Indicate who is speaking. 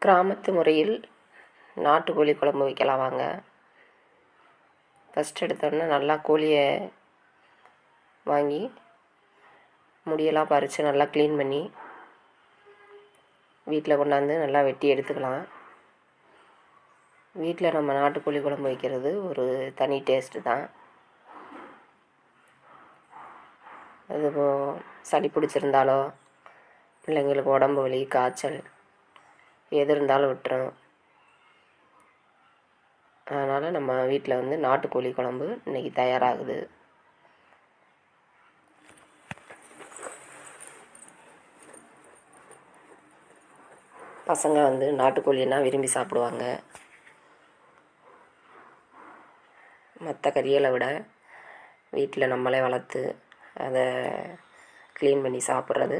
Speaker 1: கிராமத்து முறையில் நாட்டுக்கோழி குழம்பு வைக்கலாம் வாங்க. ஃபஸ்ட் எடுத்தோடனே நல்லா கோழியை வாங்கி முடியெல்லாம் பறித்து நல்லா க்ளீன் பண்ணி வீட்டில் கொண்டாந்து நல்லா வெட்டி எடுத்துக்கலாம். வீட்டில் நம்ம நாட்டுக்கோழி குழம்பு வைக்கிறது ஒரு தனி டேஸ்ட்டு தான். அது சளி பிடிச்சிருந்தாலோ பிள்ளைங்களுக்கு உடம்பு வலி காய்ச்சல் எது இருந்தாலும் விட்டுரும். அதனால் நம்ம வீட்டில் வந்து நாட்டுக்கோழி குழம்பு இன்றைக்கி தயாராகுது. பசங்க வந்து நாட்டுக்கோழின்னா விரும்பி சாப்பிடுவாங்க. மற்ற கறிகளை விட வீட்டில் நம்மளே வளர்த்து அதை க்ளீன் பண்ணி சாப்பிட்றது